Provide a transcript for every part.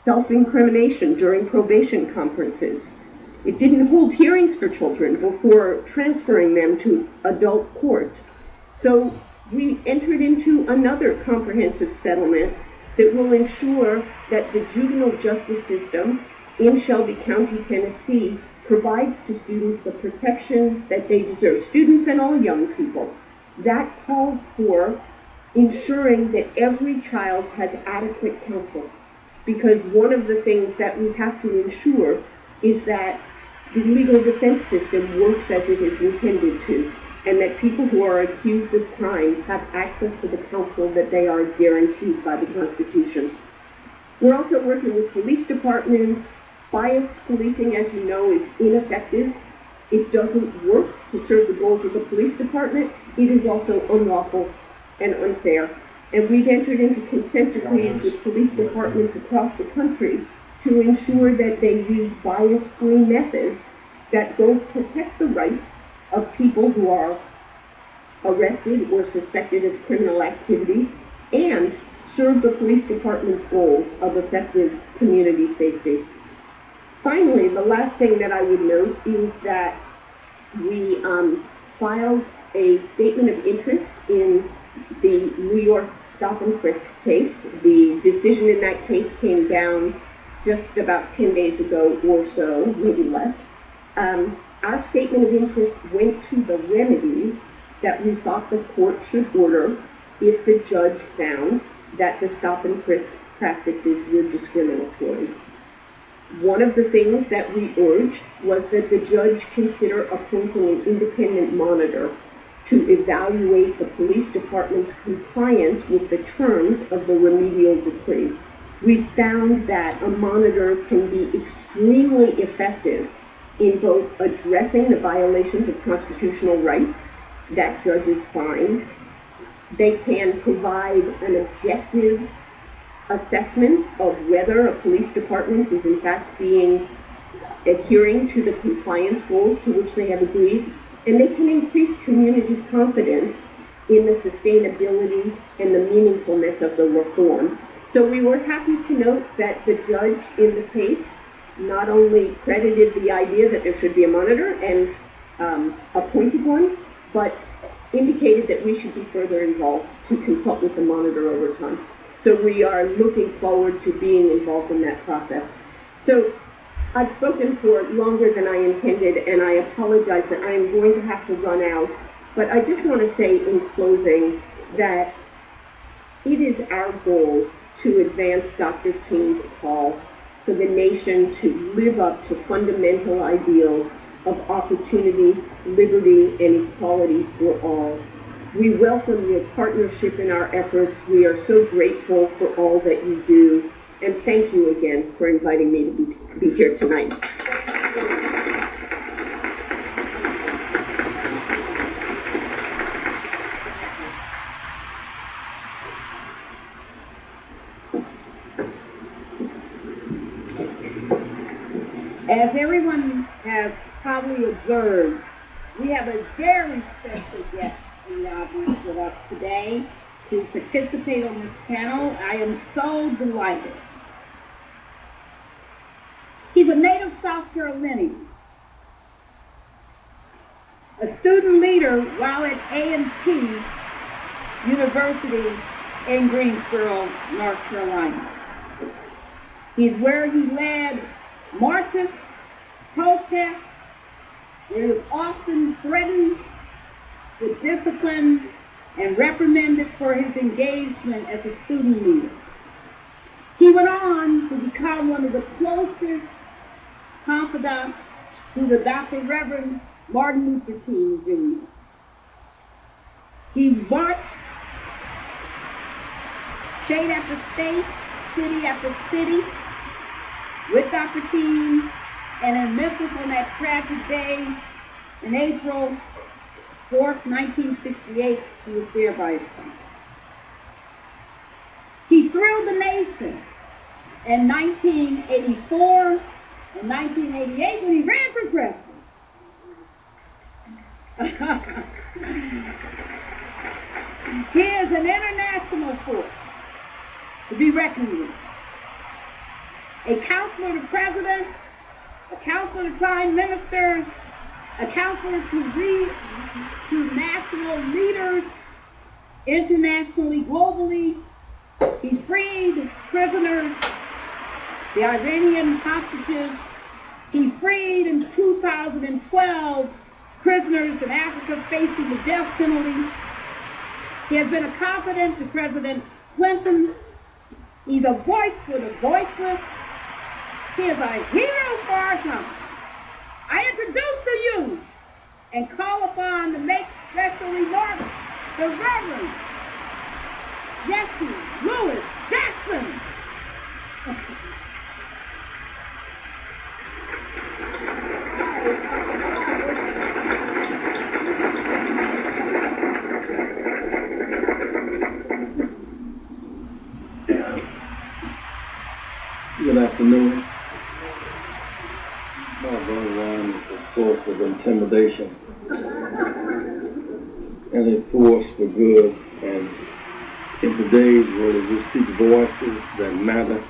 self-incrimination during probation conferences. It didn't hold hearings for children before transferring them to adult court. So we entered into another comprehensive settlement that will ensure that the juvenile justice system in Shelby County, Tennessee, provides to students the protections that they deserve, students and all young people. That calls for ensuring that every child has adequate counsel, because one of the things that we have to ensure is that the legal defense system works as it is intended to, and that people who are accused of crimes have access to the counsel that they are guaranteed by the Constitution. We're also working with police departments. Biased policing, as you know, is ineffective. It doesn't work to serve the goals of the police department. It is also unlawful and unfair. And we've entered into consent decrees with police departments across the country to ensure that they use bias-free methods that both protect the rights of people who are arrested or suspected of criminal activity and serve the police department's goals of effective community safety. Finally, the last thing that I would note is that we filed a statement of interest in the New York stop and frisk case. The decision in that case came down just about 10 days ago or so, maybe less. Our statement of interest went to the remedies that we thought the court should order if the judge found that the stop and frisk practices were discriminatory. One of the things that we urged was that the judge consider appointing an independent monitor to evaluate the police department's compliance with the terms of the remedial decree. We found that a monitor can be extremely effective in both addressing the violations of constitutional rights that judges find. They can provide an objective assessment of whether a police department is in fact adhering to the compliance goals to which they have agreed, and they can increase community confidence in the sustainability and the meaningfulness of the reform. So we were happy to note that the judge in the case not only credited the idea that there should be a monitor and appointed one, but indicated that we should be further involved to consult with the monitor over time. So we are looking forward to being involved in that process. So I've spoken for longer than I intended, and I apologize that I am going to have to run out. But I just want to say in closing that it is our goal to advance Dr. King's call for the nation to live up to fundamental ideals of opportunity, liberty, and equality for all. We welcome your partnership in our efforts. We are so grateful for all that you do. And thank you again for inviting me to be here tonight. As everyone has probably observed, we have a very special guest in the audience with us today to participate on this panel. I am so delighted. He's a native South Carolinian, a student leader while at A&T University in Greensboro, North Carolina. He's where he led marches, protests, where he was often threatened with discipline and reprimanded for his engagement as a student leader. He went on to become one of the closest confidants to the Dr. Reverend Martin Luther King Jr. He marched state after state, city after city with Dr. King, and in Memphis on that tragic day in April 4th, 1968, he was there by his son. He thrilled the nation in 1984 and 1988 when he ran for president. He is an international force to be reckoned with. a counselor to presidents, a counselor to prime ministers, a counselor to national leaders, internationally, globally. He freed prisoners, the Iranian hostages. He freed in 2012 prisoners in Africa facing the death penalty. He has been a confidant to President Clinton. He's a voice for the voiceless. He is a hero for our time. I introduce to you and call upon to make special remarks the Reverend Jesse Louis Jackson. Good afternoon. My brother Ryan is a source of intimidation and a force for good. And in today's world, we seek voices that matter,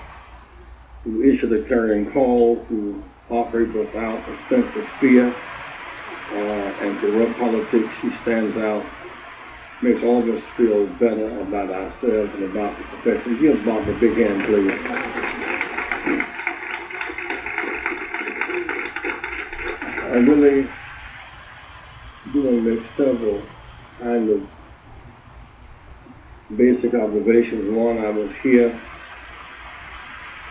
who issue the clarion call, who operate without a sense of fear and corrupt politics. She stands out, makes all of us feel better about ourselves and about the profession. Give Bob a big hand, please. I really do make several kind of basic observations. One, I was here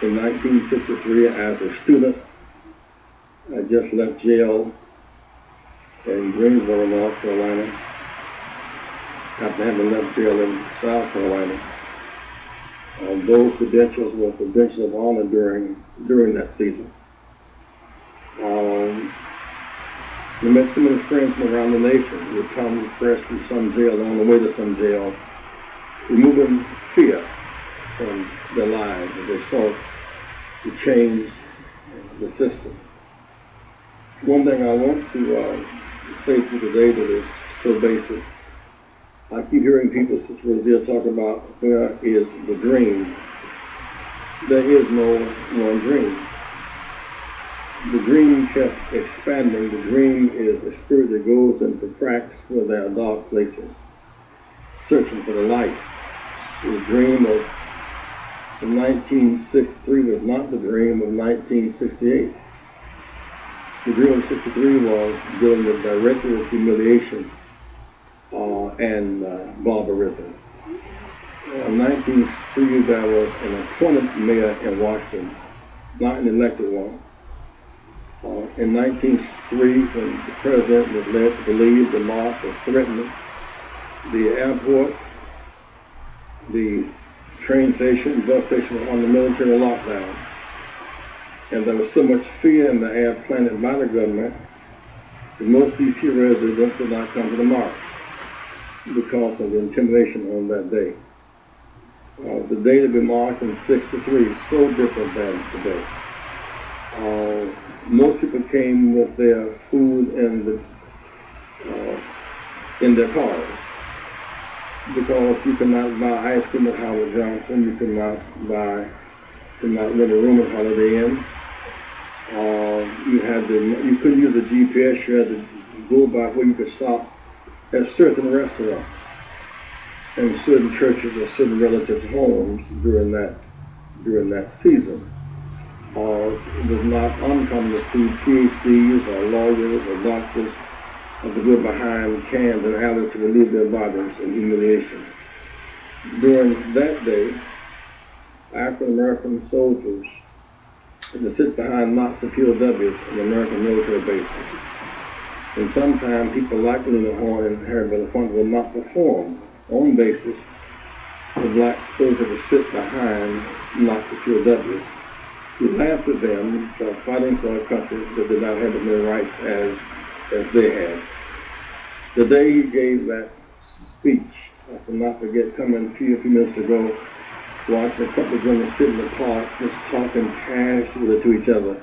in 1963 as a student. I just left jail in Greensboro, North Carolina, after having left jail in South Carolina. Those credentials were credentials of honor during that season. We met so many friends from around the nation who would come fresh from some jail, on the way to some jail, removing fear from their lives as they sought to change the system. One thing I want to say to you today that is so basic. I keep hearing people, Sister Roselle, talk about where is the dream. There is no one dream. The dream kept expanding. The dream is a spirit that goes into cracks where there are dark places, searching for the light. The dream of 1963 was not the dream of 1968. The dream of 63 was dealing with directorial humiliation and barbarism. In 1963, there was an appointed mayor in Washington, not an elected one. In 1903, when the president was led to believe the mob was threatening the airport, the train station, bus station were under military lockdown. And there was so much fear in the air planted by the government that most DC residents did not come to the march because of the intimidation on that day. The day that we marched in '63 is so different than today. Most people came with their food in their cars, because you cannot buy ice cream at Howard Johnson, you cannot rent a room at Holiday Inn. You couldn't use a GPS. You had to go by where you could stop at certain restaurants and certain churches or certain relatives' homes during that season. It was not uncommon to see PhDs or lawyers or doctors have to go behind cans and alleys to relieve their bodies in humiliation. During that day, African-American soldiers had to sit behind Nazi POWs in American military bases. And sometimes people like Lena Horne and Harry Belafonte would not perform on bases for black soldiers to sit behind Nazi POWs. We laughed at them for fighting for a country that did not have the many rights as they had. The day he gave that speech, I can not forget coming a few minutes ago, watching a couple of women sit in the park, just talking casually to each other.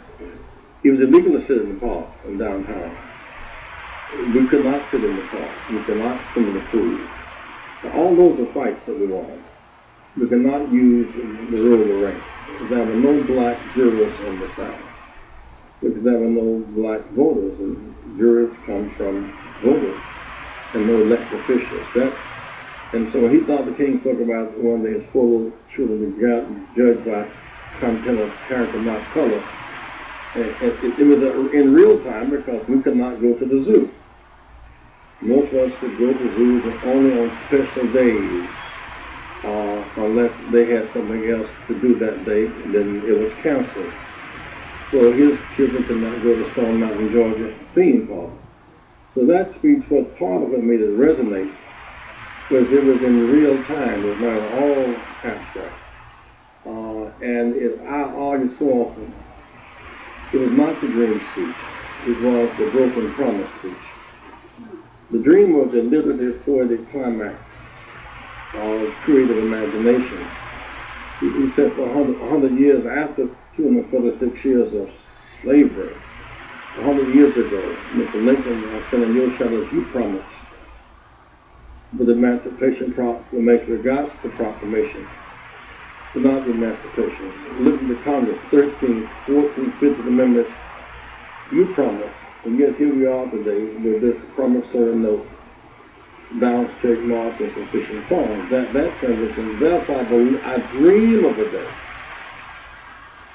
It was illegal to sit in the park in downtown. We could not sit in the park. We could not sit in the food. All those are fights that we won. We cannot use the roller rink there were no black jurors in the South, because there were no black voters, and jurors come from voters and no elected officials. And so he thought the king spoke about one day his full children be judged by content of character, not color. And it was in real time because we could not go to the zoo. Most of us could go to zoos only on special days, unless they had something else to do that day, and then it was canceled. So his children could not go to Stone Mountain, Georgia theme park. So that speech, what part of it made it resonate, was it was in real time. It was not at all abstract. I argue so often, it was not the dream speech. It was the broken promise speech. The dream was the liberative poetic climax of creative imagination. He said for 100 years after 246 years of slavery, 100 years ago, Mr. Lincoln, I stand in your shadows, you promised. But the Emancipation Proclamation, we got the proclamation, but not the emancipation. Listen to Congress, 13th, 14th, 15th Amendments, you promised. And yet here we are today with this promissory note, balance check mark, and sufficient funds. That transition, therefore I dream of a day,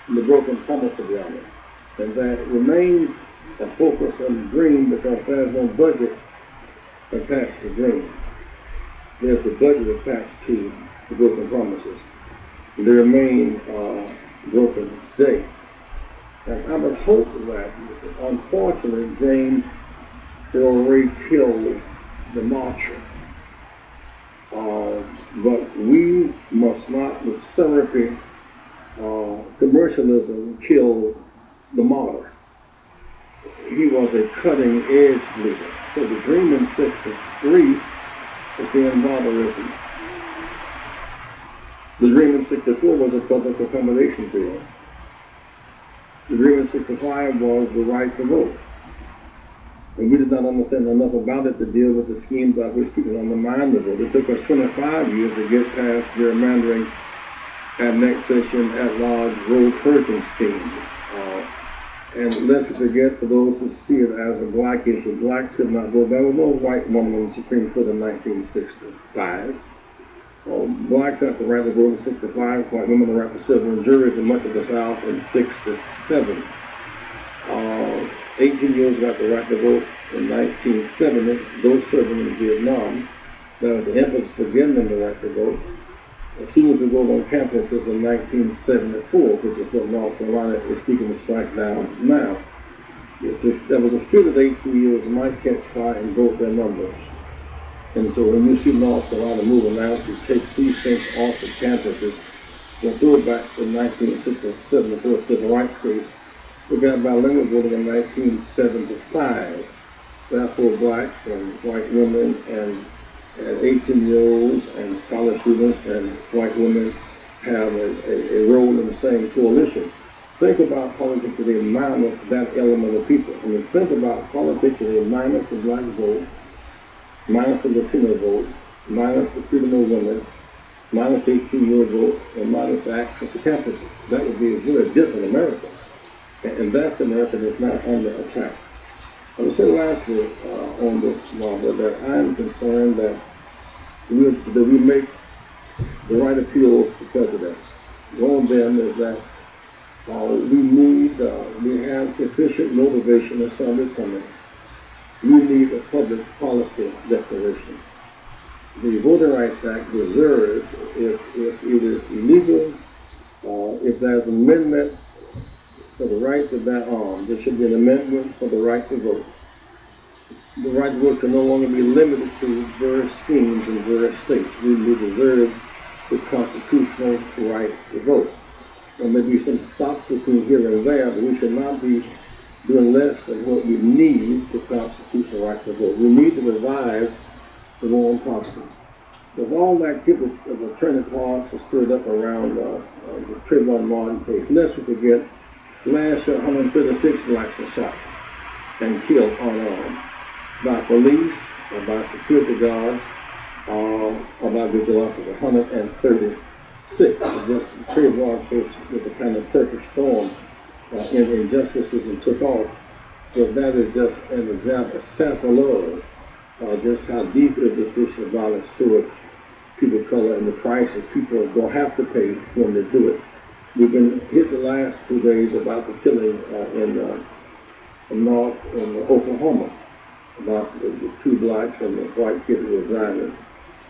the broken promise of the honor. And that remains a focus on the dream because there's no budget attached to dreams. There's a budget attached to the broken promises. They remain broken today. And I would hope that, unfortunately, James Earl Ray killed the marcher. But we must not, with syrupy commercialism, kill the martyr. He was a cutting edge leader. So the dream in 63 was the end barbarism. The dream in 64 was a public accommodation bill. The dream in 65 was the right to vote. And we did not understand enough about it to deal with the schemes by which people undermined the vote. It took us 25 years to get past gerrymandering, annexation, at-large, road purging schemes. And lest we forget, for those who see it as a black issue, blacks could not vote. There was no white woman in the Supreme Court in 1965. Blacks had the right to vote in 65, white women the right to serve in juries in much of the South in 67. 18 years got the right to vote in 1970, those serving in Vietnam. There was an emphasis for giving them the right to vote. Students could vote on campuses in 1974, which is what North Carolina is seeking to strike down now. If there was a few that 18 years might catch fire and vote their numbers. And so when you see North Carolina moving out to take these things off the campuses, we'll throw it back to 1974 civil rights case. We got bilingual voting in 1975. Therefore, blacks and white women and 18-year-olds and college students and white women have a role in the same coalition. Think about politics today minus that element of people. When you think about politics today minus the black vote, minus the Latino vote, minus the freedom of women, minus the 18-year vote, and minus the access to campuses, that would be a very different America. And that's America that's not under attack. I would say lastly on this, Barbara, that I'm concerned that we make the right appeals to presidents. One of them is that we have sufficient motivation to start becoming. We need a public policy declaration. The Voting Rights Act reserves if it is illegal, if there's an amendment for the right to bear arms, there should be an amendment for the right to vote. The right to vote can no longer be limited to various schemes in various states. We reserve the constitutional right to vote. There may be some stops between here and there, but we should not be doing less than what we need the constitutional right to vote. We need to revive the war on poverty. With all that activity of attorney talks are stirred up around the Trayvon Martin case, lest we forget, last year 136 blacks were shot and killed unarmed by police or by security guards or by vigil officers, 130 sick. Just Trayvon with the kind of perfect storm in injustices and took off. But that is just an example, a sample of just how deep is this issue of violence toward people of color and the prices people are going to have to pay when they do it. We've been hit the last 2 days about the killing in North in Oklahoma, about the 2 blacks and the white kid who was driving.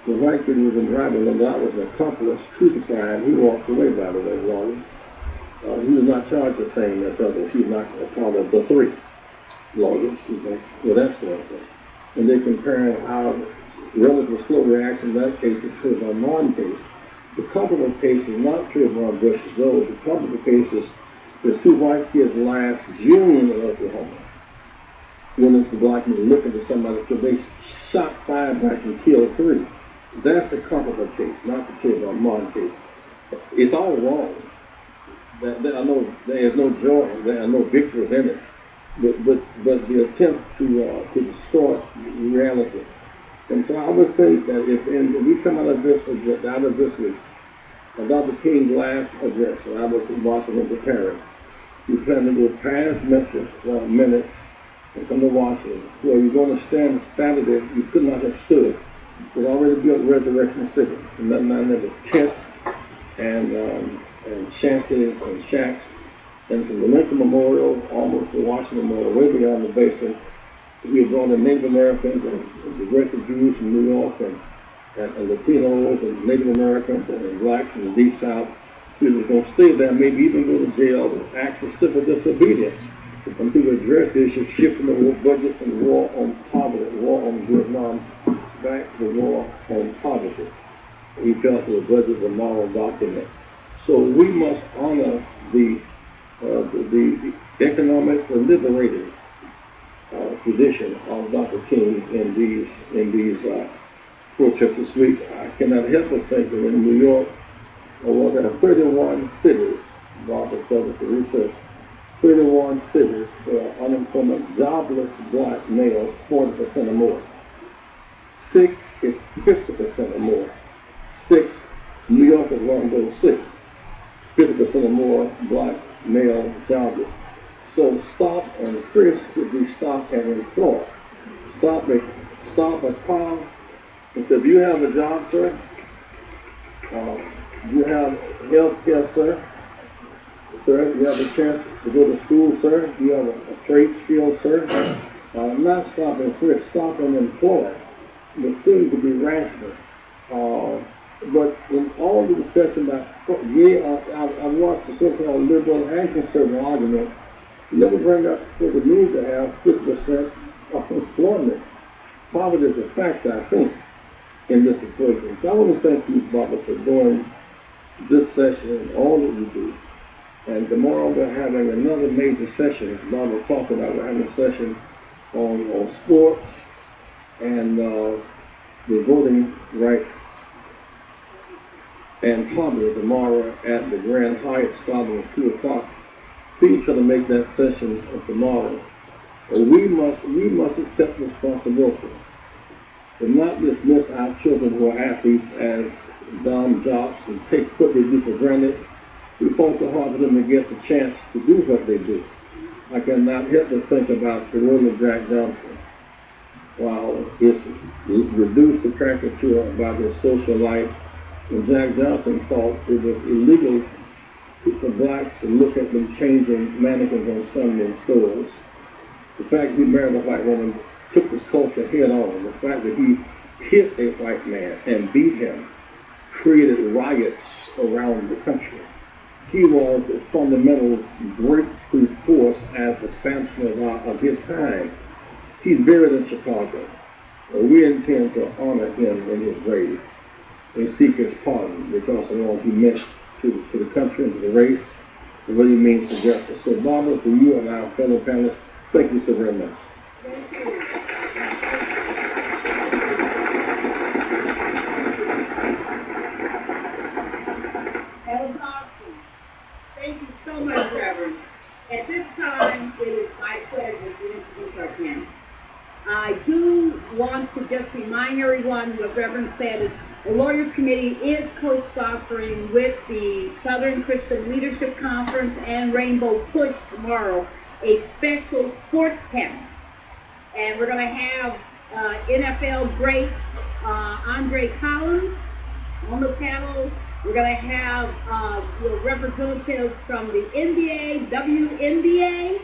The white kid who was driving, and that was an accomplice to the crime. He walked away, by the way, lawyers. He was not charged the same as others. He was not a part of the 3 lawyers. That's what that's going for. And they're comparing our relatively slow reaction in that case to Trayvon Martin case. The comparable case is not Trayvon Bush's those. The comparable case is there's 2 white kids last June in Oklahoma. When the black men looking for somebody because they shot 5 blacks and killed 3. That's the comparable case, not the Trayvon Martin case. It's all wrong. I know there is no joy, there are no victories in it. But the attempt to distort reality. And so I would think that if we come out of this week, Dr. King's last address, when I was in Washington preparing, we plan to go past Memphis for a minute and come to Washington, where you're going to stand Saturday, you could not have stood. We've already built Resurrection City, and then there were tents and shanties and shacks. And from the Lincoln Memorial, almost to Washington Memorial, way beyond the basin, we have brought in Native Americans and progressive Jews from New York and Latinos and Native Americans and blacks from the Deep South. We were going to stay there, maybe even go to jail with acts of civil disobedience. When people address the issue of shifting the war budget from the war on poverty, war on Vietnam, back to the war on poverty. He felt the budget was a moral document. So we must honor the economic liberated tradition of Dr. King in these protests this week. I cannot help but think that in New York, there are 31 cities, Robert does the research, 31 cities where unemployment, jobless black males, 40% or more. 6 is 50% or more. 6, New York is one of those 6. 50% or more black male jobless. So stop and frisk should be stop and employ. Stop a car and say, if you have a job, sir, you have health care, sir, you have a chance to go to school, sir, you have a trade skill, sir, not stop and frisk, stop and employ. It seems to be rational. But in all the discussion about, I've watched the so-called liberal and conservative argument, you never bring up what we need to have 50% of employment. Poverty is a factor, I think, in this equation. So I want to thank you, Barbara, for doing this session and all that you do. And tomorrow we're having another major session. Barbara talked about we're having a session on sports and the voting rights and poverty tomorrow at the Grand Hyatt starting at 2 o'clock. Please try to make that session tomorrow. We must accept responsibility to not dismiss our children who are athletes as dumb jocks and take what they do for granted. We fought so hard for them to get the chance to do what they do. I cannot help but think about the role of Jack Johnson. While it's reduced to caricature about his social life, when Jack Johnson thought it was illegal for blacks to look at them changing mannequins on Sunday in stores. The fact he married a white woman took the culture head on. The fact that he hit a white man and beat him created riots around the country. He was a fundamental breakthrough force as the Samson of his time. He's buried in Chicago. We intend to honor him in his grave and seek his pardon because of all he meant to the country and to the race, and what he means to justice. So, Barbara, for you and our fellow panelists, thank you so very much. Thank you. That was awesome. Thank you so much, Reverend. At this time, it is my pleasure to introduce our panel. I do want to just remind everyone what Reverend said, is the Lawyers Committee is co-sponsoring with the Southern Christian Leadership Conference and Rainbow Push tomorrow a special sports panel. And we're going to have NFL great Andre Collins on the panel. We're going to have representatives from the NBA, WNBA,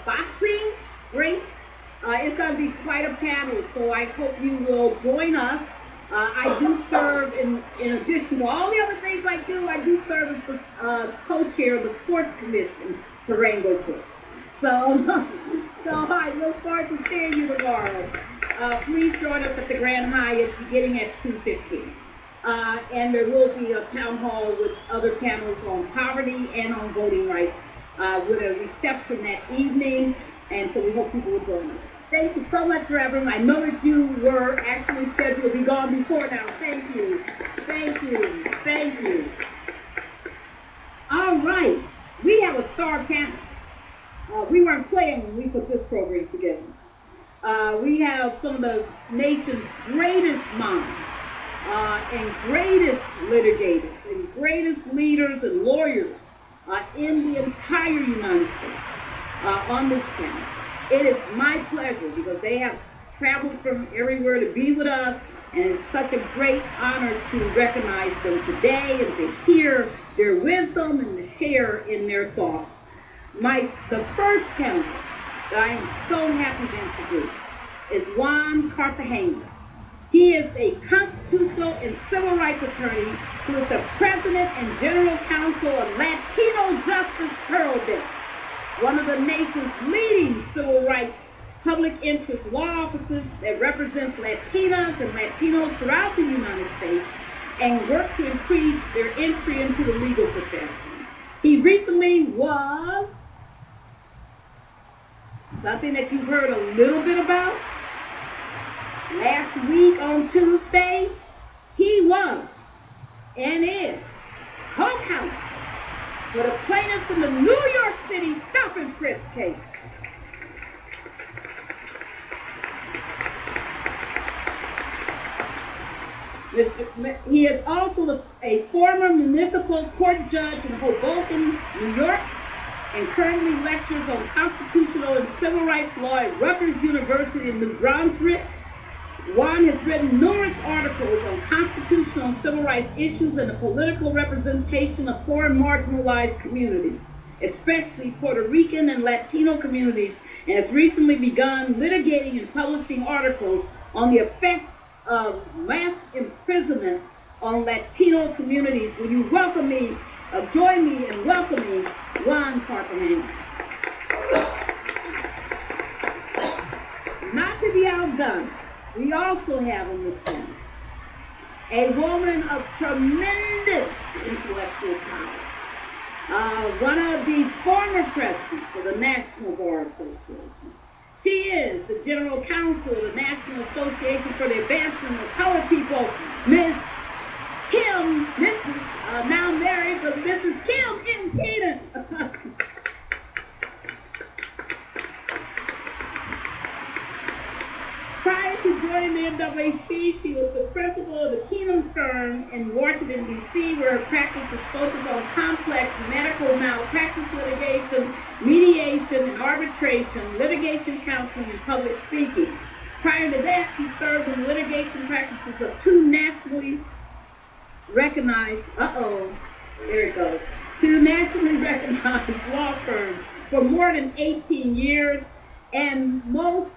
boxing greats. It's going to be quite a panel, so I hope you will join us. I do serve, in addition to all the other things I do serve as the co-chair of the Sports Commission for Rainbow Push. So I look forward to seeing you tomorrow. Please join us at the Grand Hyatt beginning at 2:15. And there will be a town hall with other panels on poverty and on voting rights with a reception that evening. And so we hope people will join us. Thank you so much, Reverend. I know that you were actually scheduled to be gone before now. Thank you. Thank you. Thank you. All right. We have a star panel. We weren't playing when we put this program together. We have some of the nation's greatest minds and greatest litigators and greatest leaders and lawyers in the entire United States on this panel. It is my pleasure because they have traveled from everywhere to be with us, and it's such a great honor to recognize them today and to hear their wisdom and to share in their thoughts. The first panelist that I am so happy to introduce is Juan Cartagena. He is a constitutional and civil rights attorney who is the president and general counsel of Latino Justice Heraldry, one of the nation's leading civil rights public interest law offices that represents Latinas and Latinos throughout the United States and work to increase their entry into the legal profession. He recently was something that you've heard a little bit about. Last week on Tuesday, he was and is co-counsel for the plaintiffs in the New York City stop and frisk case. He is also a former municipal court judge in Hoboken, New York, and currently lectures on constitutional and civil rights law at Rutgers University in New Brunswick. Juan has written numerous articles on constitutional and civil rights issues and the political representation of poor and marginalized communities, especially Puerto Rican and Latino communities, and has recently begun litigating and publishing articles on the effects of mass imprisonment on Latino communities. Will you join me in welcoming Juan Cartagena. Not to be outdone, we also have on this panel a woman of tremendous intellectual prowess, one of the former presidents of the National Bar Association. She is the General Counsel of the National Association for the Advancement of Colored People, Ms. Kim, now married, but Mrs. Kim M. Keenan. Prior to joining the NAAC, she was the principal of the Keenan firm in Washington, D.C., where her practice is focused on complex medical malpractice litigation, mediation and arbitration, litigation counseling, and public speaking. Prior to that, she served in litigation practices of two nationally recognized, two nationally recognized law firms for more than 18 years, and most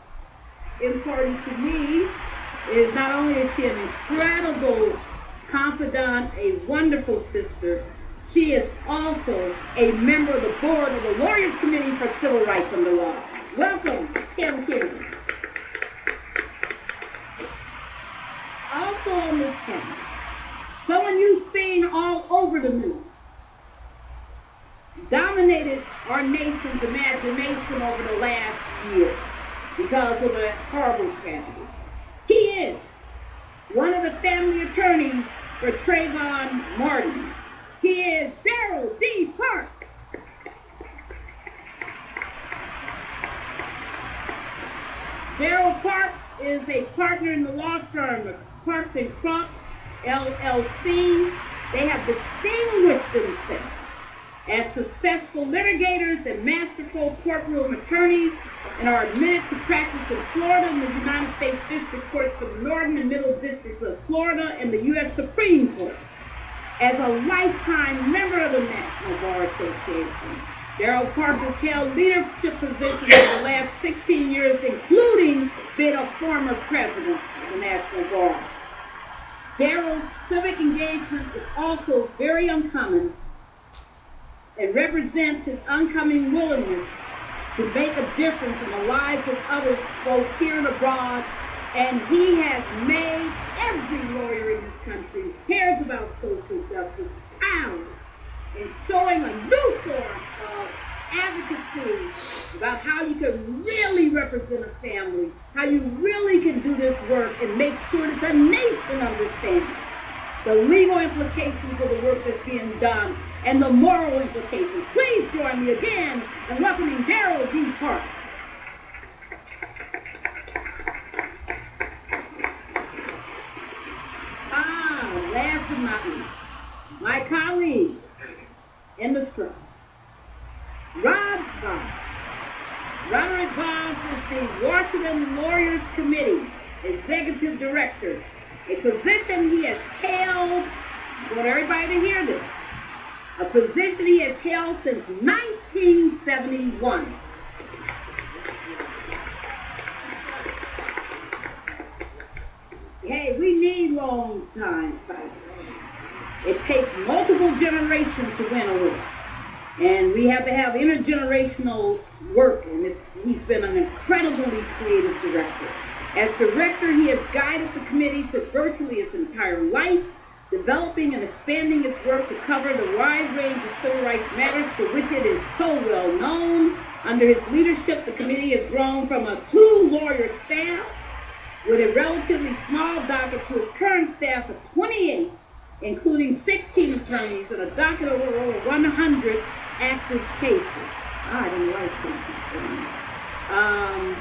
important to me is not only is she an incredible confidant, a wonderful sister, she is also a member of the board of the Lawyers Committee for Civil Rights Under Law. Welcome, Kim Keenan. Also on this panel, someone you've seen all over the news, dominated our nation's imagination over the last year because of a horrible tragedy. He is one of the family attorneys for Trayvon Martin. He is Daryl D. Park. Daryl Park is a partner in the law firm of Parks and Crump, LLC. They have distinguished themselves as successful litigators and masterful courtroom attorneys and are admitted to practice in Florida in the United States District Courts for the Northern and Middle Districts of Florida and the U.S. Supreme Court. As a lifetime member of the National Bar Association, Darrell Parks has held leadership positions over the last 16 years, including being a former president of the National Bar. Darrell's civic engagement is also very uncommon and represents his uncommon willingness to make a difference in the lives of others both here and abroad. And he has made every lawyer in this country who cares about social justice proud in showing a new form of advocacy about how you can really represent a family, how you really can do this work and make sure that the nation understands the legal implications of the work that's being done and the moral implications. Please join me again in welcoming Darrell D. Parks. Last but not least, my colleague in the scrum, Rob Boggs. Robert Boggs is the Washington Lawyers Committee's Executive Director, a position he has held, I want everybody to hear this, a position he has held since 1971. Hey, we need long time fighters. It takes multiple generations to win a war. And we have to have intergenerational work, and he's been an incredibly creative director. As director, he has guided the committee for virtually its entire life, developing and expanding its work to cover the wide range of civil rights matters for which it is so well known. Under his leadership, the committee has grown from a 2-lawyer staff with a relatively small docket to its current staff of 28, including 16 attorneys and a docket of over 100 active cases. I didn't write something.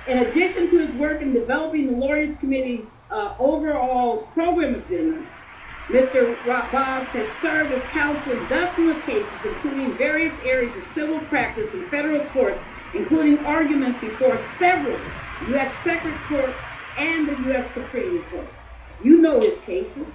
In addition to his work in developing the Lawyers Committee's overall program agenda, Mr. Boggs has served as counsel in dozens of cases, including various areas of civil practice in federal courts, including arguments before several U.S. Circuit Courts and the U.S. Supreme Court. You know his cases.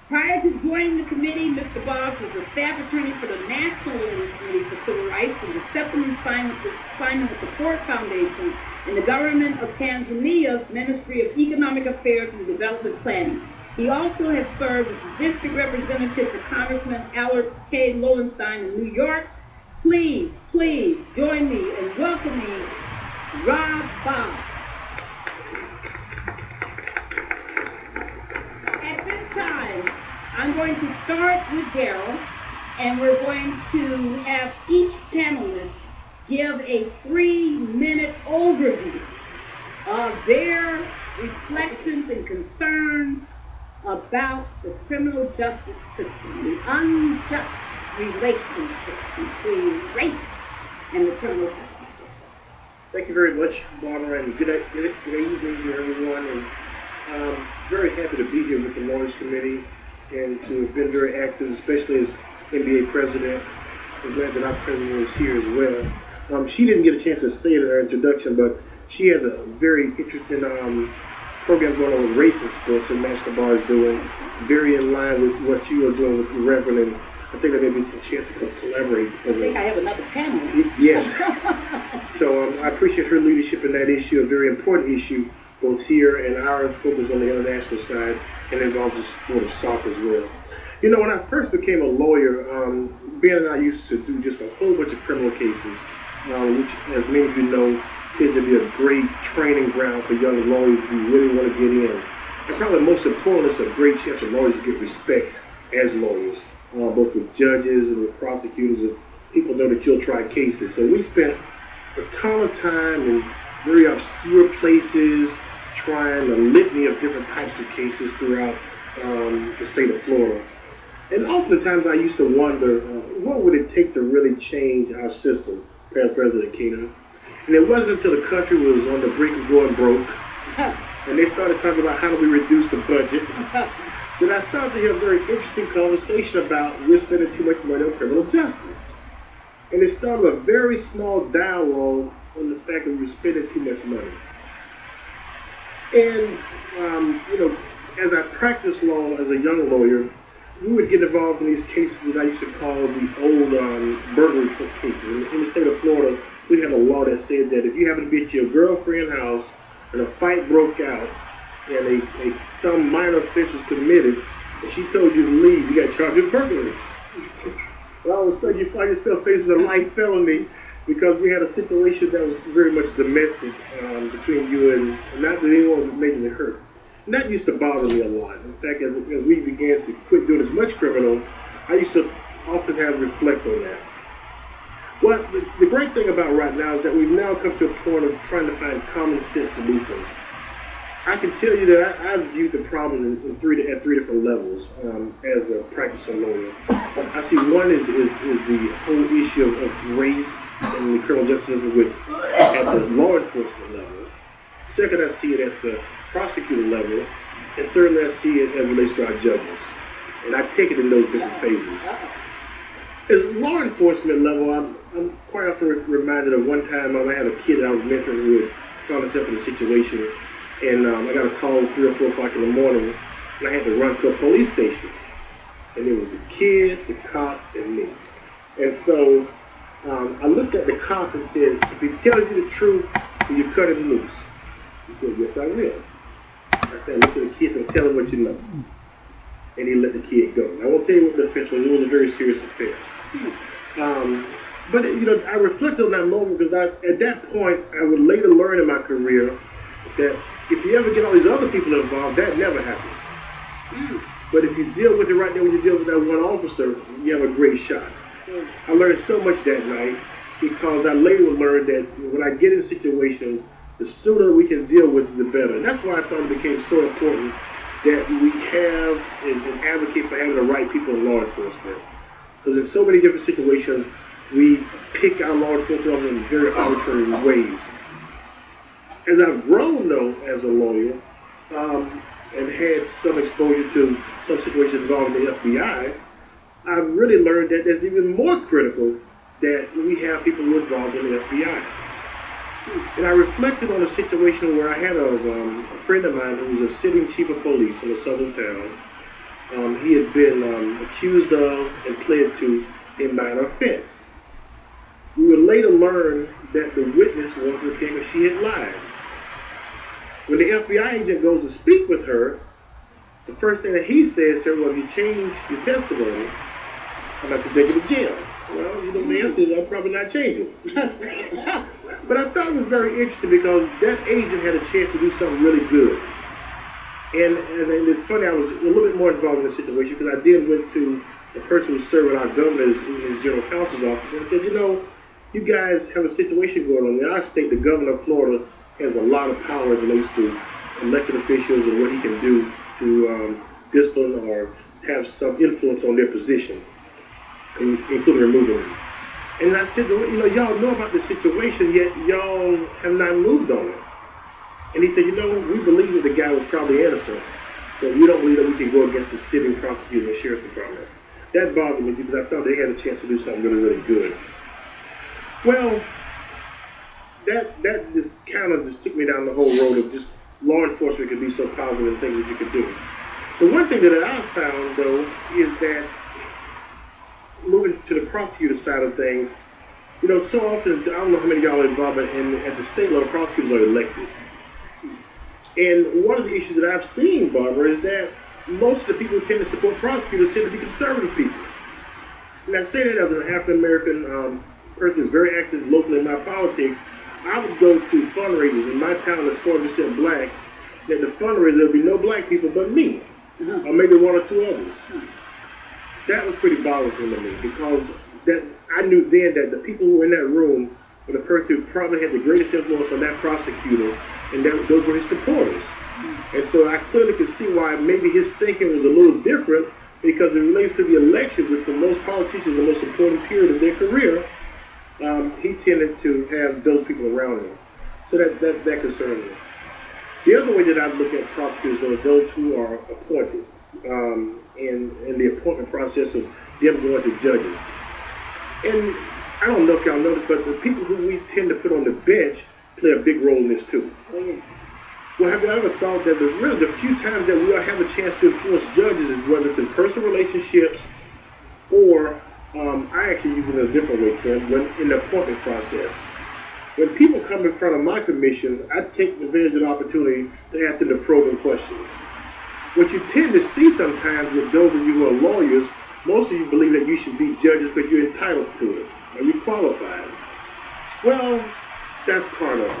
Prior to joining the committee, Mr. Boggs was a staff attorney for the National Lawyers Committee for Civil Rights and accepted assignment with the Ford Foundation in the government of Tanzania's Ministry of Economic Affairs and Development Planning. He also has served as district representative for Congressman Albert K. Lowenstein in New York. Please join me in welcoming Rob Boggs. At this time, I'm going to start with Darrell, and we're going to have each panelist give a 3-minute overview of their reflections and concerns about the criminal justice system, the unjust relationship between race and the criminal justice system. Thank you very much, Barbara, and good evening to everyone. And I'm very happy to be here with the Lawyers Committee and to have been very active, especially as NBA president. I'm glad that our president is here as well. She didn't get a chance to say it in her introduction, but she has a very interesting program going on with race and sports that National Bar is doing, very in line with what you are doing with the Reverend, and I think there may be some chance to collaborate. I think I have another panel. Yes. So I appreciate her leadership in that issue, a very important issue, both here and ours focused on the international side and involves the sport of soccer as well. You know, when I first became a lawyer, Ben and I used to do just a whole bunch of criminal cases, which, as many of you know, tends to be a great training ground for young lawyers who really want to get in. And probably most important, it's a great chance for lawyers to get respect as lawyers, both with judges and with prosecutors, if people know that you'll try cases. So we spent a ton of time in very obscure places, trying a litany of different types of cases throughout the state of Florida. And oftentimes I used to wonder, what would it take to really change our system, President Keenan? And it wasn't until the country was on the brink of going broke, and they started talking about how do we reduce the budget. Then I started to hear a very interesting conversation about we're spending too much money on criminal justice. And it started a very small dialogue on the fact that we're spending too much money. And, as I practiced law as a young lawyer, we would get involved in these cases that I used to call the old burglary cases. In the state of Florida, we had a law that said that if you happen to be at your girlfriend's house and a fight broke out and some minor offense was committed and she told you to leave, you got charged with burglary. And all of a sudden you find yourself facing a life felony because we had a situation that was very much domestic between you and not that anyone was majorly hurt. And that used to bother me a lot. In fact, as we began to quit doing as much criminal, I used to often have to reflect on that. Well, the great thing about right now is that we've now come to a point of trying to find common sense solutions. I can tell you that I've viewed the problem at three different levels as a practicing lawyer. I see one is the whole issue of race and the criminal justice system at the law enforcement level. Second, I see it at the prosecutor level. And thirdly, I see it as it relates to our judges. And I take it in those different phases. At the law enforcement level, I'm quite often reminded of one time I had a kid that I was mentoring who had found himself in a situation. And I got a call 3 or 4 o'clock in the morning, and I had to run to a police station. And it was the kid, the cop, and me. And so I looked at the cop and said, if he tells you the truth, will you cut him loose? He said, yes, I will. I said, look at the kid and tell him what you know. And he let the kid go. I won't tell you what the offense was. It was a very serious offense. But I reflected on that moment because at that point, I would later learn in my career that if you ever get all these other people involved, that never happens. But if you deal with it right there when you deal with that one officer, you have a great shot. I learned so much that night because I later would learn that when I get in situations, the sooner we can deal with it, the better. And that's why I thought it became so important that we have and advocate for having the right people in law enforcement. Because in so many different situations, we pick our law enforcement up in very arbitrary ways. As I've grown, though, as a lawyer, and had some exposure to some situations involving the FBI, I've really learned that it's even more critical that we have people who are involved in the FBI. And I reflected on a situation where I had a friend of mine who was a sitting chief of police in a southern town. He had been accused of and pled to a minor offense. We would later learn that the witness was with him and she had lied. When the FBI agent goes to speak with her, the first thing that he says, sir, well, if you change your testimony, I'd like to take you to jail. Well, the answer is I'll probably not change it. But I thought it was very interesting because that agent had a chance to do something really good. And it's funny, I was a little bit more involved in the situation because I then went to the person who served with our governor in his general counsel's office and said, you guys have a situation going on. In our state, the governor of Florida has a lot of power as it relates to elected officials and what he can do to discipline or have some influence on their position, including removing them. And I said, y'all know about the situation, yet y'all have not moved on it. And he said, we believe that the guy was probably innocent, but we don't believe that we can go against the sitting prosecutor and sheriff's department. That bothered me because I thought they had a chance to do something really, really good. Well, that just kind of just took me down the whole road of just law enforcement could be so positive and things that you could do. The one thing that I found, though, is that moving to the prosecutor side of things, so often, I don't know how many of y'all are involved at the state level, prosecutors are elected. And one of the issues that I've seen, Barbara, is that most of the people who tend to support prosecutors tend to be conservative people. And I say that as an African-American person who's very active locally in my politics. I would go to fundraisers in my town that's 40% black, that the fundraiser, there'll be no black people but me, or maybe one or two others. That was pretty bothersome to me because that I knew then that the people who were in that room were the person who probably had the greatest influence on that prosecutor, and those were his supporters. And so I clearly could see why maybe his thinking was a little different because it relates to the election, which for most politicians, the most important period of their career, he tended to have those people around him. So that concerned me. The other way that I look at prosecutors are those who are appointed in the appointment process of them going to judges. And I don't know if y'all noticed, but the people who we tend to put on the bench play a big role in this too. Well, have you ever thought that the few times that we'll have a chance to influence judges is whether it's in personal relationships or I actually use it in a different way, Ken, when in the appointment process. When people come in front of my commissions, I take advantage of the opportunity to ask them the probing questions. What you tend to see sometimes with those of you who are lawyers, most of you believe that you should be judges because you're entitled to it, or you're qualified. Well, that's part of it.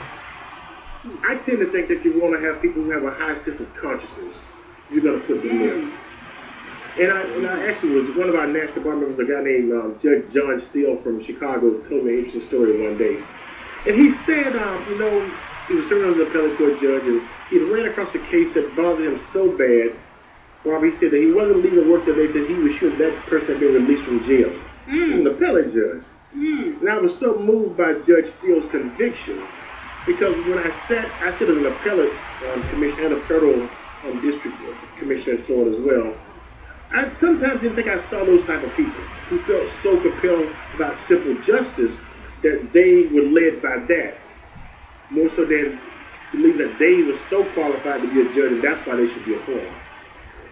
I tend to think that you want to have people who have a high sense of consciousness. You're going to put them there. And I actually was, one of our national bar members, a guy named Judge John Steele from Chicago, told me an interesting story one day. And he said, he was serving as an appellate court judge, and he ran across a case that bothered him so bad. Rob, he said that he wasn't leaving work that day until he was sure that person had been released from jail. He was an appellate judge. And I was so moved by Judge Steele's conviction because when I sit as an appellate commissioner and a federal district commissioner in Florida as well, I sometimes didn't think I saw those type of people who felt so compelled about simple justice that they were led by that, more so than believe that they were so qualified to be a judge and that's why they should be appointed.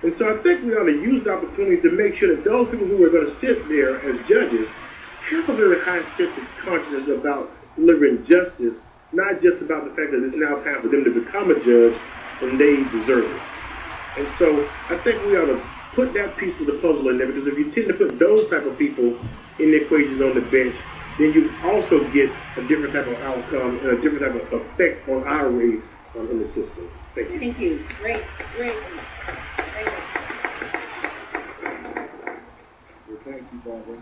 And so I think we ought to use the opportunity to make sure that those people who are going to sit there as judges have a very high sense of consciousness about delivering justice, not just about the fact that it's now time for them to become a judge and they deserve it. And so I think we ought to put that piece of the puzzle in there, because if you tend to put those type of people in the equation on the bench, then you also get a different type of outcome and a different type of effect on our race in the system. Thank you. Thank you. Great. Well, thank you, Barbara.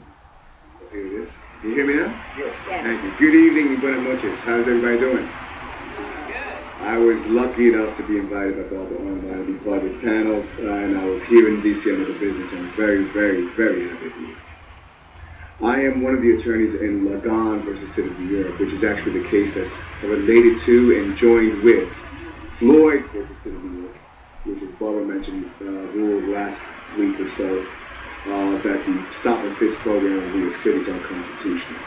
Here it is. Can you hear me now? Yes. Thank you. Good evening, y buenas noches. How's everybody doing? I was lucky enough to be invited by Barbara online to be part of this panel, and I was here in DC under the business. I'm very, very, very happy to be here. I am one of the attorneys in Lagon versus City of New York, which is actually the case that's related to and joined with Floyd versus City of New York, which, as Barbara mentioned, ruled last week or so that the stop and frisk program in New York City is unconstitutional.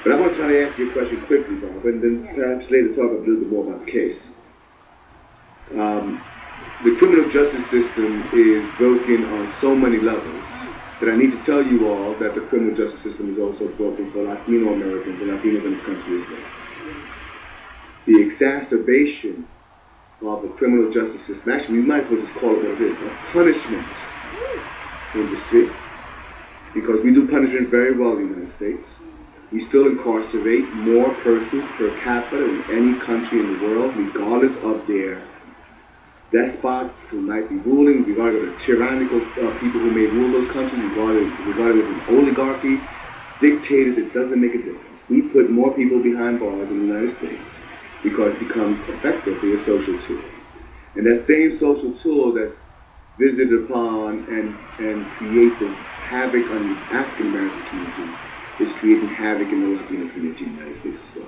But I want to try to answer your question quickly, Bob, and then perhaps later talk a little bit more about the case. The criminal justice system is broken on so many levels that I need to tell you all that the criminal justice system is also broken for Latino Americans and Latinos in this country as well. The exacerbation of the criminal justice system, actually we might as well just call it what it is, a punishment industry, because we do punishment very well in the United States. We still incarcerate more persons per capita than any country in the world, regardless of their despots who might be ruling, regardless of the tyrannical people who may rule those countries, regardless of an oligarchy, dictators, it doesn't make a difference. We put more people behind bars in the United States because it becomes effectively a social tool. And that same social tool that's visited upon and creates the havoc on the African American community is creating havoc in the Latino community in the United States as well.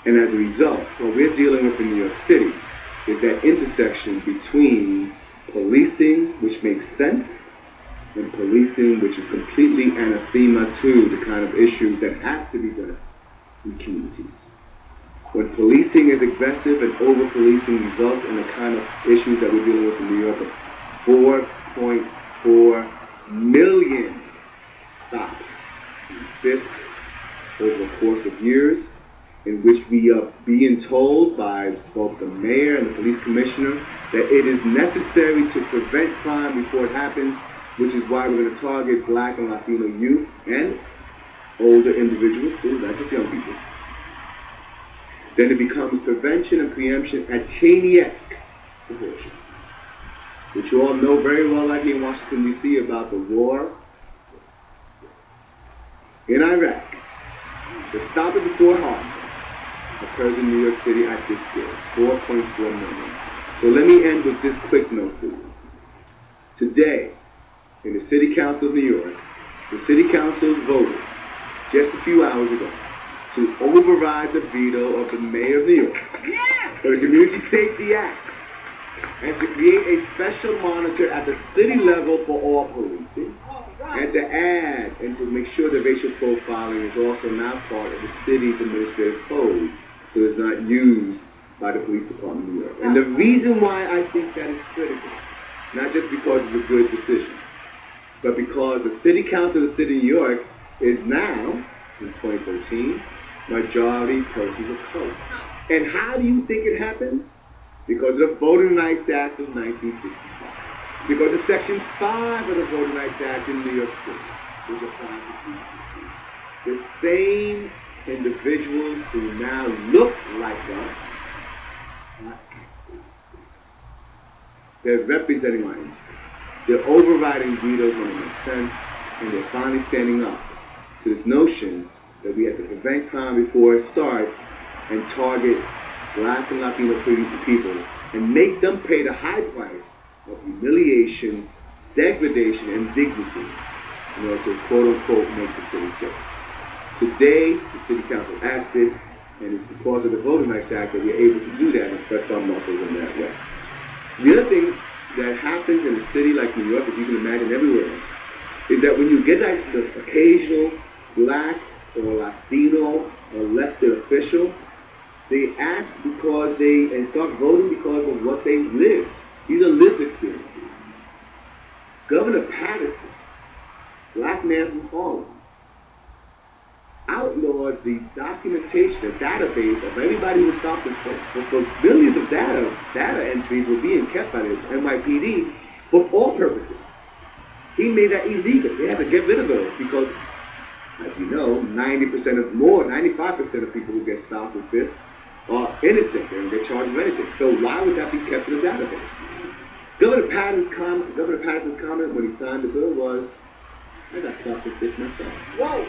And as a result, what we're dealing with in New York City is that intersection between policing, which makes sense, and policing, which is completely anathema to the kind of issues that have to be done in communities. When policing is aggressive and over-policing results in the kind of issues that we're dealing with in New York, 4.4 million stops and frisks over a course of years, in which we are being told by both the mayor and the police commissioner that it is necessary to prevent crime before it happens, which is why we're going to target Black and Latino youth and older individuals too, not just young people. Then it becomes prevention and preemption at Cheney-esque proportions, which you all know very well, like in Washington, D.C., about the war in Iraq. The stop it before harms us occurs in New York City at this scale, 4.4 million. So let me end with this quick note for you. Today, in the City Council of New York, the City Council voted just a few hours ago to override the veto of the mayor of New York for the Community Safety Act, and to create a special monitor at the city level for all policing, and to add and to make sure that racial profiling is also now part of the city's administrative code, so it's not used by the police department of New York. And the reason why I think that is critical, not just because it's a good decision, but because the City Council of the City of New York is now, in 2013, majority persons of color. And how do you think it happened? Because of the Voting Rights Act of 1965. Because of Section 5 of the Voting Rights Act in New York City, which applies to people. The same individuals who now look like us, they're representing our interests. They're overriding vetoes when it makes sense, and they're finally standing up to this notion that we have to prevent crime before it starts and target Black and Latino people and make them pay the high price of humiliation, degradation, and dignity in order to quote-unquote make the city safe. Today, the City Council acted, and it's because of the Voting Rights Act that we're able to do that and flex our muscles in that way. The other thing that happens in a city like New York, as you can imagine everywhere else, is that when you get that the occasional Black or Latino elected official, they act because and start voting because of what they lived. These are lived experiences. Governor Patterson, Black man from Harlem, outlawed the documentation, the database of everybody who was stopped and frisked. For billions of data entries were being kept by the NYPD for all purposes. He made that illegal. They had to get rid of those because, as you know, 95% of people who get stopped and frisked are innocent. They don't get charged with anything. So why would that be kept in the database? Governor Patterson's comment when he signed the bill was, I got stopped and frisked myself. Whoa!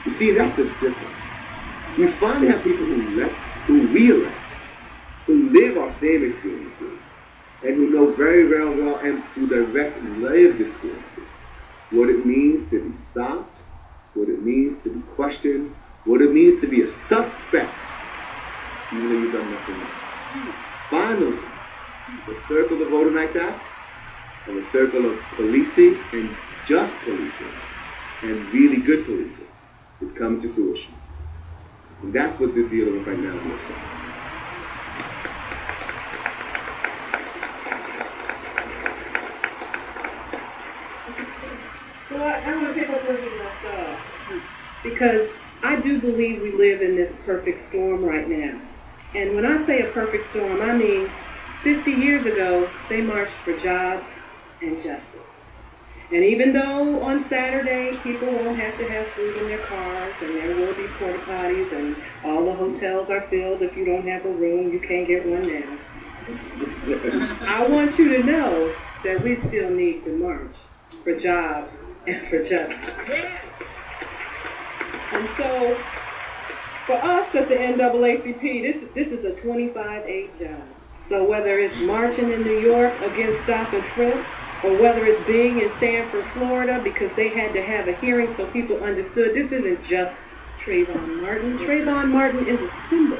You see, that's the difference. We finally have people who re-elect, who live our same experiences, and who know very, very well and through direct lived experiences what it means to be stopped, what it means to be questioned, what it means to be a suspect, even though you've done nothing wrong. Finally, the circle of the Voting Rights Act and the circle of policing and just policing and really good policing is coming to fruition. And that's what the deal with right now looks like. So I want to pick up where you left off, because I do believe we live in this perfect storm right now. And when I say a perfect storm, I mean 50 years ago, they marched for jobs and justice. And even though on Saturday people won't have to have food in their cars and there will be porta potties and all the hotels are filled, if you don't have a room, you can't get one now. I want you to know that we still need to march for jobs and for justice. And so for us at the NAACP, this is a 25-8 job. So whether it's marching in New York against stop and frisk, or whether it's being in Sanford, Florida, because they had to have a hearing so people understood this isn't just Trayvon Martin. Trayvon Martin is a symbol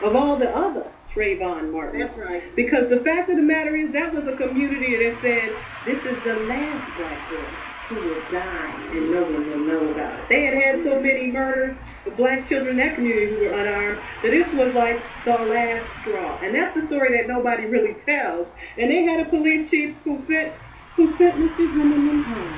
of all the other Trayvon Martins. That's right. Because the fact of the matter is that was a community that said, this is the last black boy who will die and no one will know about it. They had so many murders of black children in that community who were unarmed that this was like the last straw. And that's the story that nobody really tells. And they had a police chief who sent Mr. Zimmerman home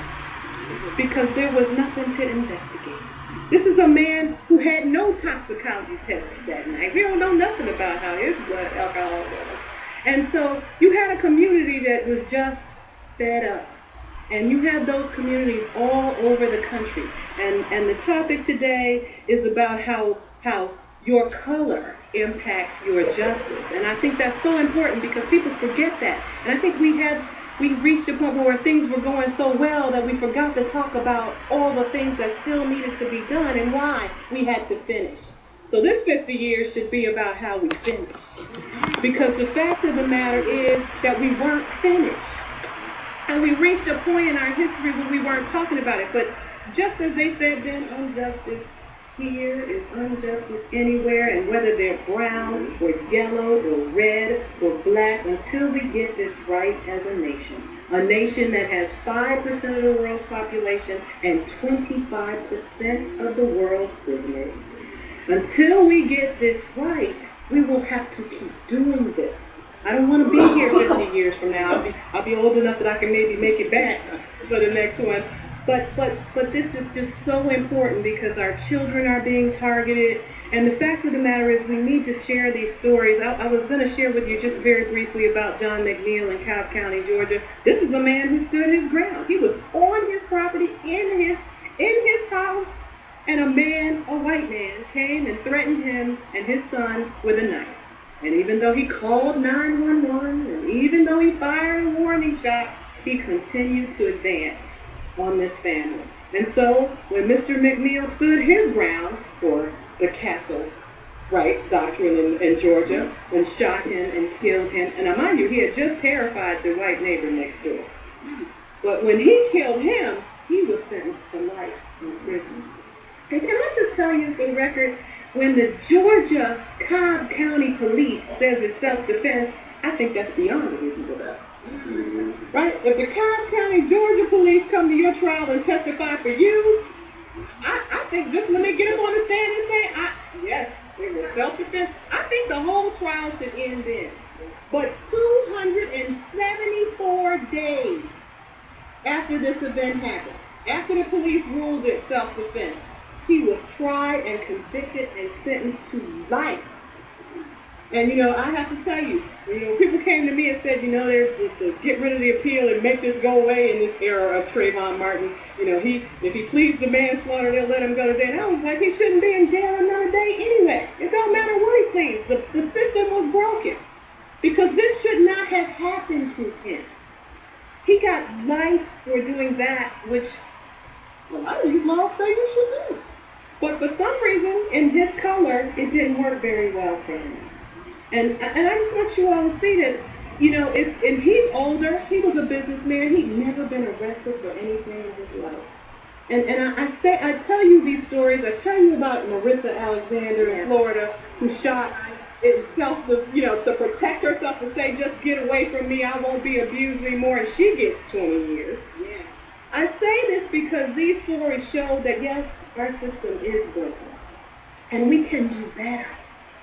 because there was nothing to investigate. This is a man who had no toxicology tests that night. We don't know nothing about how his blood alcohol was. And so you had a community that was just fed up. And you have those communities all over the country. And the topic today is about how your color impacts your justice. And I think that's so important because people forget that. And I think we reached a point where things were going so well that we forgot to talk about all the things that still needed to be done and why we had to finish. So this 50 years should be about how we finish. Because the fact of the matter is that we weren't finished. And we reached a point in our history where we weren't talking about it. But just as they said then, injustice here is injustice anywhere, and whether they're brown or yellow or red or black, until we get this right as a nation that has 5% of the world's population and 25% of the world's prisoners. Until we get this right, we will have to keep doing this. I don't want to be here 50 years from now. I'll be old enough that I can maybe make it back for the next one. But this is just so important because our children are being targeted. And the fact of the matter is we need to share these stories. I was going to share with you just very briefly about John McNeil in Cobb County, Georgia. This is a man who stood his ground. He was on his property, in his house, and a white man, came and threatened him and his son with a knife. And even though he called 911, and even though he fired a warning shot, he continued to advance on this family. And so when Mr. McNeil stood his ground for the castle right doctrine in Georgia and shot him and killed him, and mind you, he had just terrified the white neighbor next door. But when he killed him, he was sentenced to life in prison. And can I just tell you for the record, when the Georgia Cobb County Police says it's self-defense, I think that's beyond a reasonable doubt. Right? If the Cobb County, Georgia police come to your trial and testify for you, I think just when they get up on the stand and say, yes, they were self-defense, I think the whole trial should end then. But 274 days after this event happened, after the police ruled it self-defense, he was tried and convicted and sentenced to life. And I have to tell you, people came to me and said, to get rid of the appeal and make this go away in this era of Trayvon Martin, if he pleads to manslaughter, they'll let him go today. And I was like, he shouldn't be in jail another day anyway. It don't matter what he pleads. The system was broken because this should not have happened to him. He got life for doing that, which a lot of these laws say you should do. But for some reason, in his color, it didn't work very well for him. And I just want you all to see that, and he's older. He was a businessman. He'd never been arrested for anything in his life. And I tell you these stories. I tell you about Marissa Alexander in Florida, who shot itself, to protect herself, to say, just get away from me. I won't be abused anymore. And she gets 20 years. Yes. I say this because these stories show that, yes, our system is broken. And we can do better.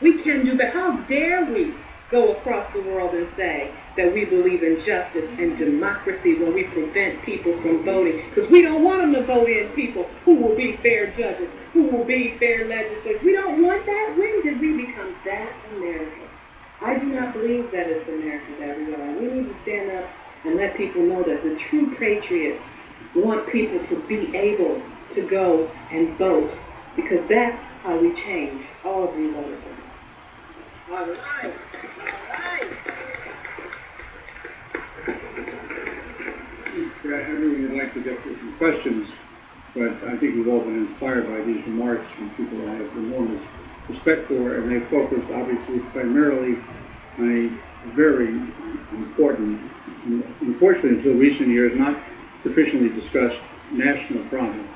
We can do better. How dare we go across the world and say that we believe in justice and democracy when we prevent people from voting? Because we don't want them to vote in people who will be fair judges, who will be fair legislators. We don't want that. When did we become that America? I do not believe that is the America that we are. We need to stand up and let people know that the true patriots want people to be able to go and vote, because that's how we change all of these other things. All right. Everyone would like to get to some questions, but I think we've all been inspired by these remarks from people I have enormous respect for, and they focused obviously primarily on a very important, unfortunately until recent years, not sufficiently discussed national problem.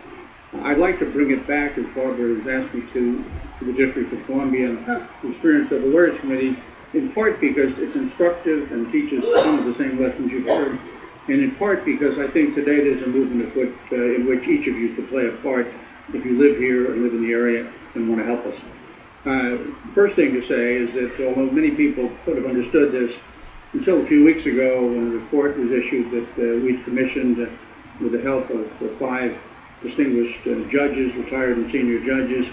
I'd like to bring it back, as Barbara has asked me to the District of Columbia and the Experience of Awareness Committee, in part because it's instructive and teaches some of the same lessons you've heard, and in part because I think today there's a movement afoot in which each of you could play a part if you live here or live in the area and want to help us. First thing to say is that although many people could have understood this, until a few weeks ago when a report was issued that we'd commissioned with the help of 5 distinguished judges, retired and senior judges,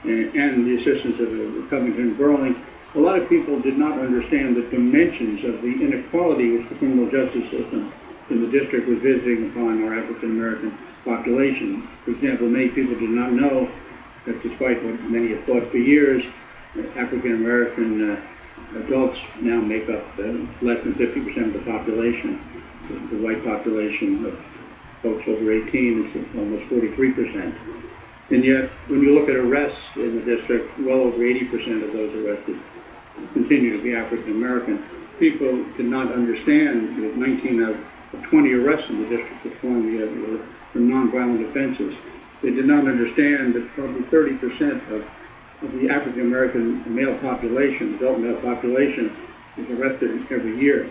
and the assistance of Covington Burling, a lot of people did not understand the dimensions of the inequality which the criminal justice system in the district was visiting upon our African American population. For example, many people did not know that despite what many have thought for years, African American adults now make up less than 50% of the population. The white population of folks over 18 is almost 43%. And yet, when you look at arrests in the district, well over 80% of those arrested continue to be African American. People did not understand that 19 of 20 arrests in the District of Columbia were for nonviolent offenses. They did not understand that probably 30% of the African American male population, adult male population, is arrested every year.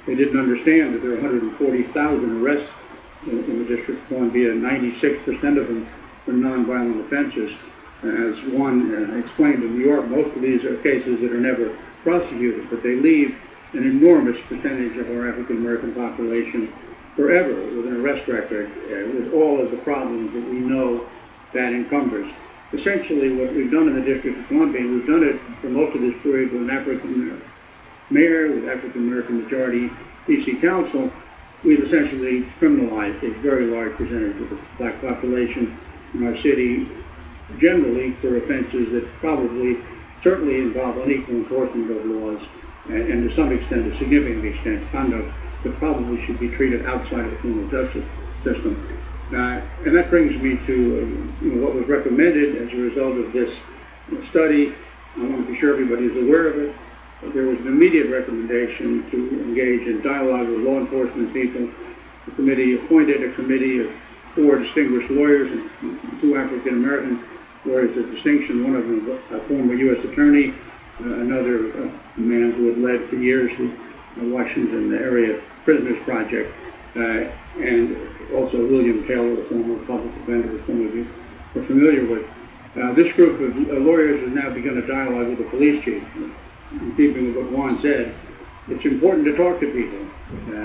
They didn't understand that there are 140,000 arrests in the District of Columbia, 96% of them for nonviolent offenses. As one explained in New York, most of these are cases that are never prosecuted, but they leave an enormous percentage of our African American population forever with an arrest record, with all of the problems that we know that encumbers. Essentially, what we've done in the District of Columbia, and we've done it for most of this period with an African mayor, with African American majority DC Council, we've essentially criminalized a very large percentage of the black population in our city, generally for offenses that probably, certainly involve unequal enforcement of laws, and to some extent, a significant extent, conduct that probably should be treated outside of the criminal justice system. And that brings me to what was recommended as a result of this study. I want to be sure everybody is aware of it. There was an immediate recommendation to engage in dialogue with law enforcement people. The committee appointed a committee of 4 distinguished lawyers and 2 African American lawyers of distinction, one of them a former U.S. attorney, another man who had led for years the Washington area Prisoners Project, and also William Taylor, the former public defender that some of you are familiar with. This group of lawyers has now begun a dialogue with the police chief. In keeping with what Juan said, it's important to talk to people,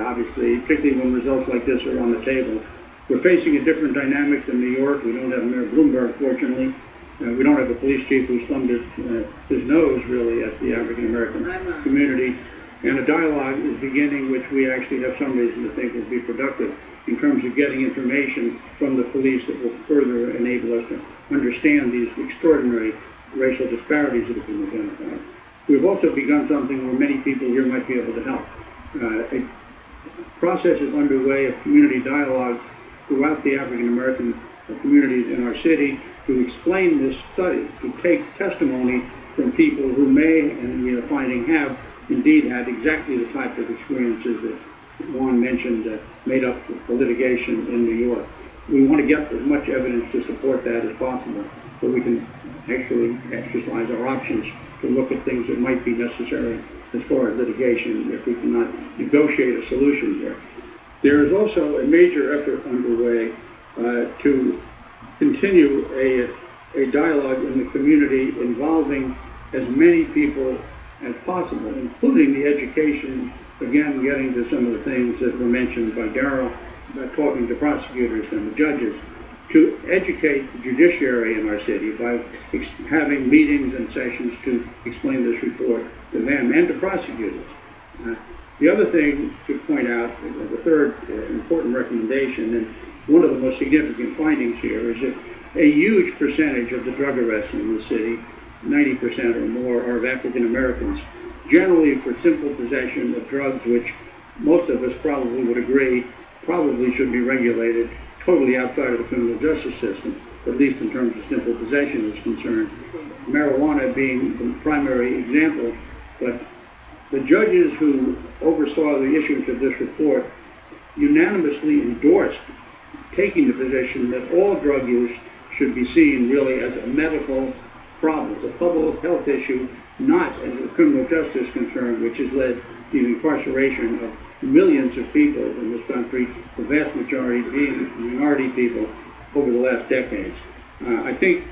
obviously, particularly when results like this are on the table. We're facing a different dynamic than New York. We don't have Mayor Bloomberg, fortunately. We don't have a police chief who's thumbed his nose, really, at the African American community. And a dialogue is beginning, which we actually have some reason to think will be productive in terms of getting information from the police that will further enable us to understand these extraordinary racial disparities that have been identified. We've also begun something where many people here might be able to help. A process is underway of community dialogues throughout the African American communities in our city to explain this study, to take testimony from people who may, and we are finding have, indeed had exactly the type of experiences that Juan mentioned made up the litigation in New York. We want to get as much evidence to support that as possible so we can actually exercise our options to look at things that might be necessary as far as litigation if we cannot negotiate a solution there. There is also a major effort underway to continue a dialogue in the community involving as many people as possible, including the education, again, getting to some of the things that were mentioned by Darrell, about talking to prosecutors and the judges, to educate the judiciary in our city by having meetings and sessions to explain this report to them and to prosecutors. The other thing to point out, the third important recommendation, and one of the most significant findings here, is that a huge percentage of the drug arrests in the city, 90% or more, are of African Americans, generally for simple possession of drugs, which most of us probably would agree probably should be regulated totally outside of the criminal justice system, at least in terms of simple possession is concerned. Marijuana being the primary example, but the judges who oversaw the issuance of this report unanimously endorsed taking the position that all drug use should be seen really as a medical problem, a public health issue, not as a criminal justice concern, which has led to the incarceration of millions of people in this country, the vast majority being minority people, over the last decades. I think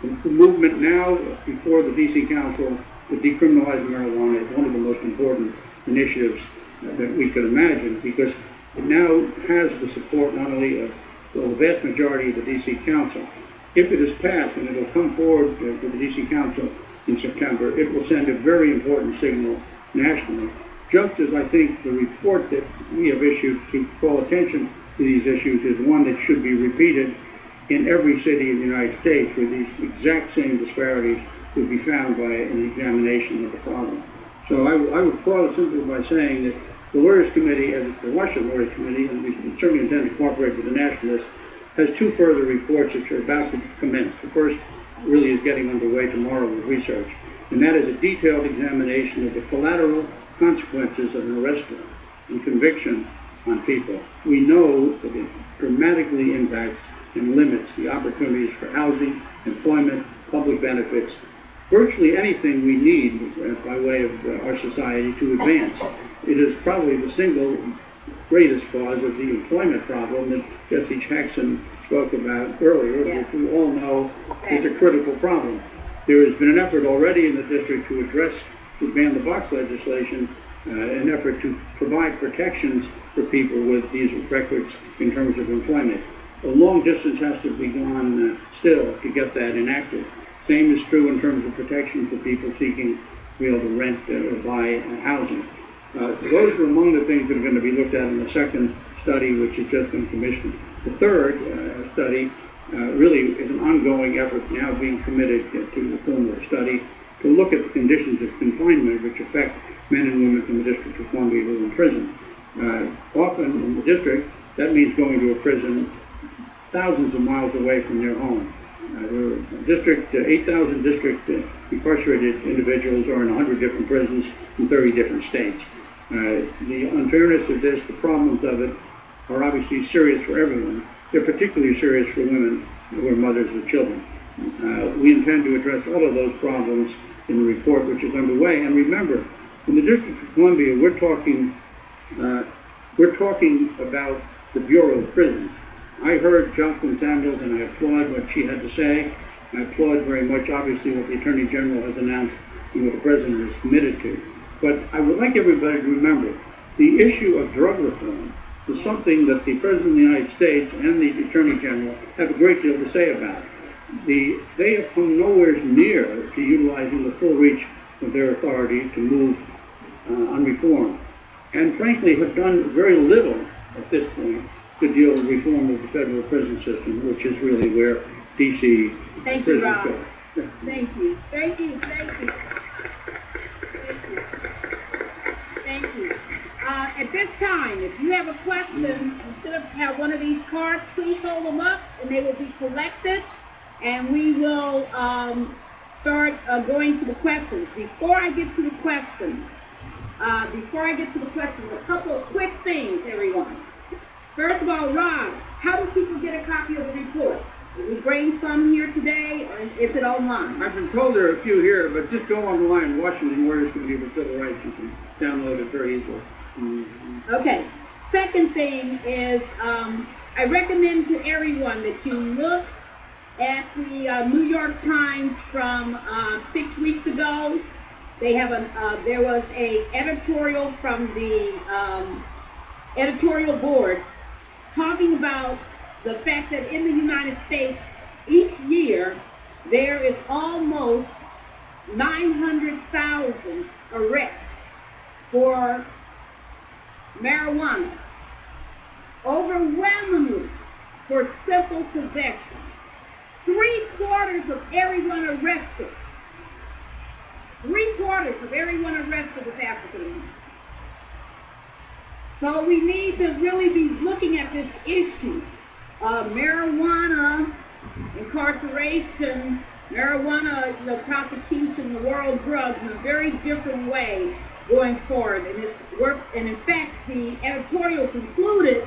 the movement now before the DC Council to decriminalize marijuana is one of the most important initiatives that we could imagine, because it now has the support not only of the vast majority of the DC Council. If it is passed, and it will come forward to the DC Council in September, it will send a very important signal nationally. Just as I think the report that we have issued to call attention to these issues is one that should be repeated in every city in the United States, where these exact same disparities would be found by an examination of the problem. So I would close simply by saying that the Lawyers Committee, and the Washington Lawyers Committee, and we certainly intend to cooperate with the Nationalists, has 2 further reports which are about to commence. The first really is getting underway tomorrow with research, and that is a detailed examination of the collateral consequences of an arrest and conviction on people. We know that it dramatically impacts and limits the opportunities for housing, employment, public benefits, virtually anything we need by way of our society to advance. It is probably the single greatest cause of the employment problem that Jesse Jackson spoke about earlier, Yes. which we all know is a critical problem. There has been an effort already in the district to address the ban the box legislation, an effort to provide protections for people with these records in terms of employment. A long distance has to be gone still to get that enacted. Same is true in terms of protection for people seeking to be able to rent or buy housing. Those are among the things that are going to be looked at in the second study, which has just been commissioned. The third study really is an ongoing effort now being committed to the Fillmore study to look at the conditions of confinement which affect men and women from the District of Columbia who are in prison. Often in the district, that means going to a prison thousands of miles away from their home. There are 8,000 district incarcerated individuals are in 100 different prisons in 30 different states. The unfairness of this, the problems of it, are obviously serious for everyone. They're particularly serious for women who are mothers of children. We intend to address all of those problems in the report which is underway. And remember, in the District of Columbia, we're talking about the Bureau of Prisons. I heard Jocelyn Samuels, and I applaud what she had to say. I applaud very much, obviously, what the Attorney General has announced and what the President is committed to. But I would like everybody to remember, the issue of drug reform is something that the President of the United States and the Attorney General have a great deal to say about. They have come nowhere near to utilizing the full reach of their authority to move on reform, and frankly have done very little at this point to deal with reform of the federal prison system, which is really where D.C. Thank you, prisons Rob. go. Thank you. Thank you. Thank you. Thank you. At this time, if you have a question, you should have one of these cards. Please hold them up, and they will be collected, and we will start going to the questions. Before I get to the questions, a couple of quick things, everyone. First of all, Rob, how do people get a copy of the report? Did we bring some here today, or is it online? I've been told there are a few here, but just go online, Washington Warriors Committee for Civil Rights. You can download it very easily. Okay. Second thing is, I recommend to everyone that you look at the New York Times from 6 weeks ago. They have there was a editorial from the editorial board talking about the fact that in the United States, each year, there is almost 900,000 arrests for marijuana, overwhelmingly for simple possession. 3/4 of everyone arrested, 3/4 of everyone arrested is African American. So we need to really be looking at this issue of marijuana incarceration, marijuana prosecution, the war on drugs in a very different way going forward in this work. And in fact, the editorial concluded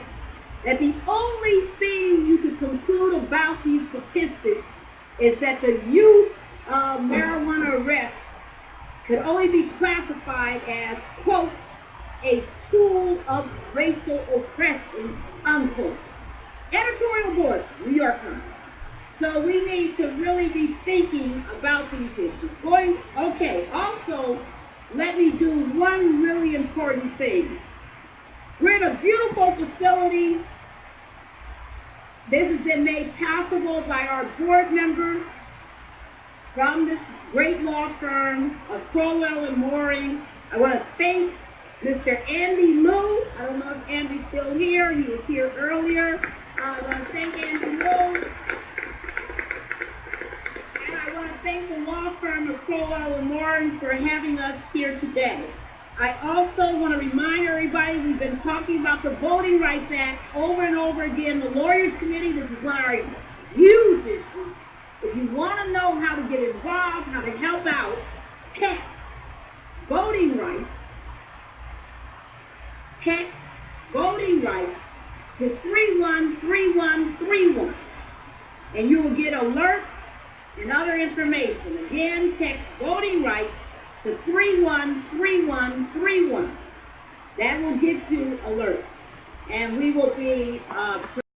that the only thing you could conclude about these statistics is that the use of marijuana arrests could only be classified as, quote, a tool of racial oppression, unquote. Editorial board, New York Times. So we need to really be thinking about these issues. Also, let me do one really important thing. We're in a beautiful facility. This has been made possible by our board member from this great law firm of Crowell and Mooring. I want to thank Mr. Andy Liu. I don't know if Andy's still here. He was here earlier. I want to thank Andy Liu. And I want to thank the law firm of Crowell and Mooring for having us here today. I also want to remind everybody we've been talking about the Voting Rights Act over and over again. The Lawyers Committee, this is one of our huge issues. If you want to know how to get involved, how to help out, text voting rights. Text voting rights to 313131. and you will get alerts and other information. Again, text voting rights to 313131. That will get you alerts, and we will be